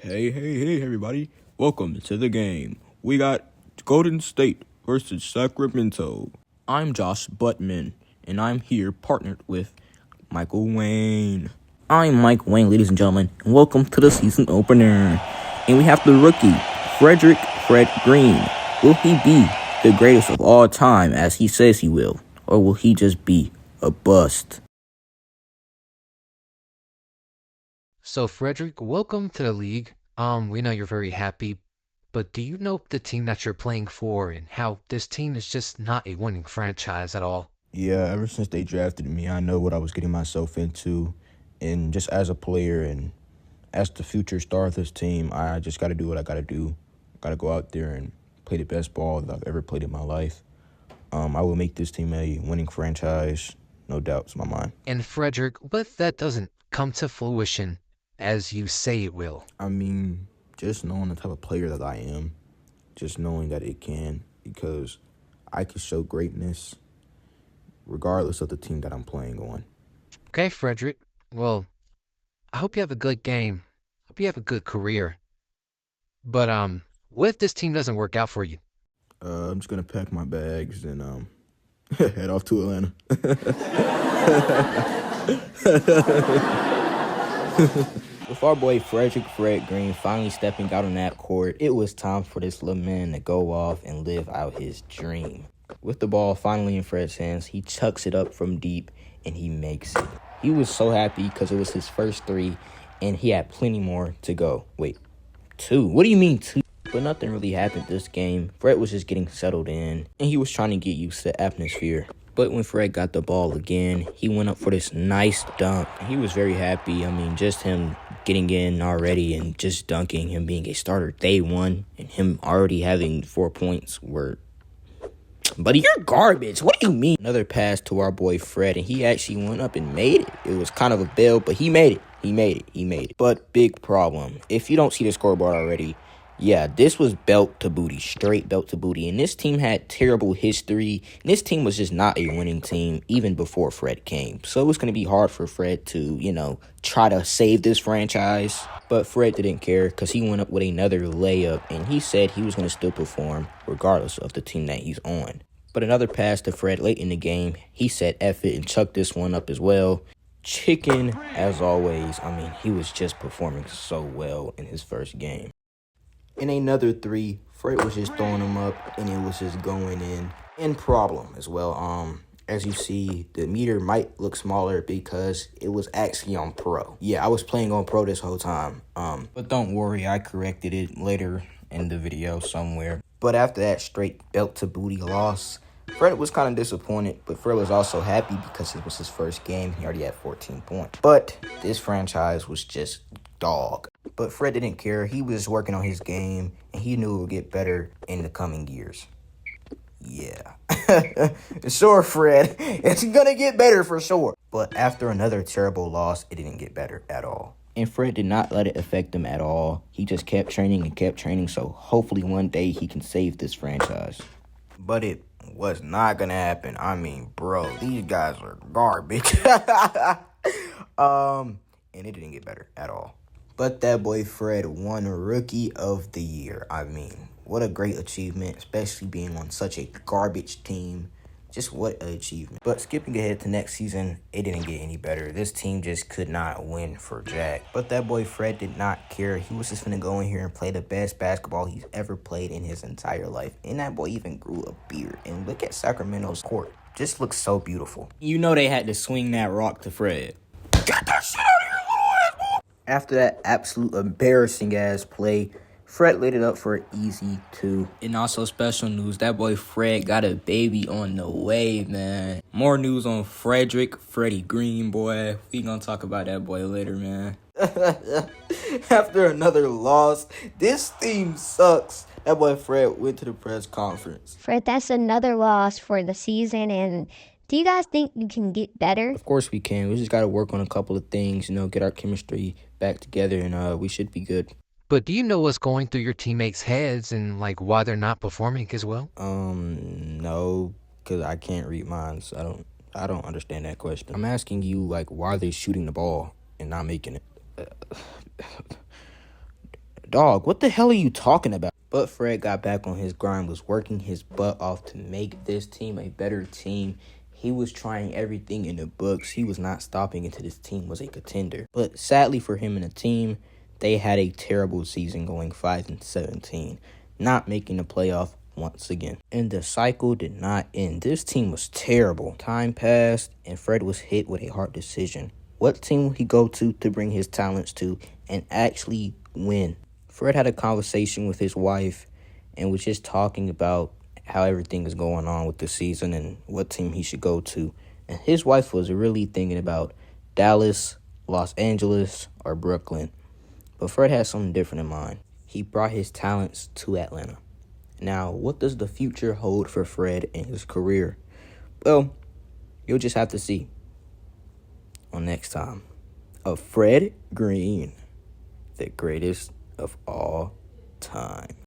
Hey, everybody. Welcome to the game. We got Golden State versus Sacramento. I'm Josh Buttman, and I'm here partnered with Michael Wayne. I'm Mike Wayne, ladies and gentlemen, and welcome to the season opener. And we have the rookie, Frederick Fred Green. Will he be the greatest of all time as he says he will, or will he just be a bust? So, Frederick, welcome to the league. We know you're very happy, but do you know the team that you're playing for and how this team is just not a winning franchise at all? Yeah, ever since they drafted me, I know what I was getting myself into. And just as a player and as the future star of this team, I just got to do what I got to do. Got to go out there and play the best ball that I've ever played in my life. I will make this team a winning franchise, no doubts in my mind. And Frederick, what if that doesn't come to fruition as you say it will? I mean, just knowing the type of player that I am, just knowing that it can, because I can show greatness regardless of the team that I'm playing on. Okay, Frederick. Well, I hope you have a good game. Hope you have a good career. But what if this team doesn't work out for you? I'm just gonna pack my bags and head off to Atlanta. With our boy Frederick Fred Green finally stepping out on that court, it was time for this little man to go off and live out his dream. With the ball finally in Fred's hands, he chucks it up from deep and he makes it. He was so happy because it was his first three and he had plenty more to go. Wait, two? What do you mean two? But nothing really happened this game. Fred was just getting settled in and he was trying to get used to the atmosphere. But when Fred got the ball again, he went up for this nice dunk. He was very happy. I mean, just him getting in already and just dunking, him being a starter day one, and him already having 4 points were... Buddy, you're garbage. What do you mean? Another pass to our boy Fred, and he actually went up and made it. It was kind of a bail, but he made it. He made it. But big problem. If you don't see the scoreboard already, yeah, this was belt to booty, straight belt to booty. And this team had terrible history. And this team was just not a winning team even before Fred came. So it was going to be hard for Fred to, try to save this franchise. But Fred didn't care because he went up with another layup. And he said he was going to still perform regardless of the team that he's on. But another pass to Fred late in the game. He said F it and chucked this one up as well. Chicken, as always. I mean, he was just performing so well in his first game. In another three, Fred was just throwing them up, and it was just going in. And problem as well. As you see, the meter might look smaller because it was actually on Pro. Yeah, I was playing on Pro this whole time. But don't worry, I corrected it later in the video somewhere. But after that straight belt to booty loss, Fred was kind of disappointed, but Fred was also happy because it was his first game. He already had 14 points. But this franchise was just dog. But Fred didn't care. He was working on his game, and he knew it would get better in the coming years. Yeah. Sure, Fred. It's going to get better for sure. But after another terrible loss, it didn't get better at all. And Fred did not let it affect him at all. He just kept training, so hopefully one day he can save this franchise. But it was not going to happen. I mean, bro, these guys are garbage. And it didn't get better at all. But that boy Fred won Rookie of the Year. I mean, what a great achievement, especially being on such a garbage team. Just what an achievement. But skipping ahead to next season, it didn't get any better. This team just could not win for Jack. But that boy Fred did not care. He was just going to go in here and play the best basketball he's ever played in his entire life. And that boy even grew a beard. And look at Sacramento's court. Just looks so beautiful. You know they had to swing that rock to Fred. Get that shit out of here, little ass boy! After that absolute embarrassing-ass play, Fred laid it up for an easy 2. And also special news, that boy Fred got a baby on the way, man. More news on Freddie Green, boy. We gonna talk about that boy later, man. After another loss, this team sucks. That boy Fred went to the press conference. Fred, that's another loss for the season, and do you guys think you can get better? Of course we can. We just got to work on a couple of things, get our chemistry back together, and we should be good. But do you know what's going through your teammates' heads and why they're not performing as well? No, because I can't read minds. I don't understand that question. I'm asking you, why are they shooting the ball and not making it? Dog, what the hell are you talking about? But Fred got back on his grind, was working his butt off to make this team a better team. He was trying everything in the books. He was not stopping until this team was a contender. But sadly for him and the team, they had a terrible season going 5-17, not making the playoff once again. And the cycle did not end. This team was terrible. Time passed, and Fred was hit with a hard decision. What team will he go to bring his talents to and actually win? Fred had a conversation with his wife and was just talking about how everything is going on with the season and what team he should go to. And his wife was really thinking about Dallas, Los Angeles, or Brooklyn. But Fred had something different in mind. He brought his talents to Atlanta. Now, what does the future hold for Fred and his career? Well, you'll just have to see on next time of Fred Green, the greatest of all time.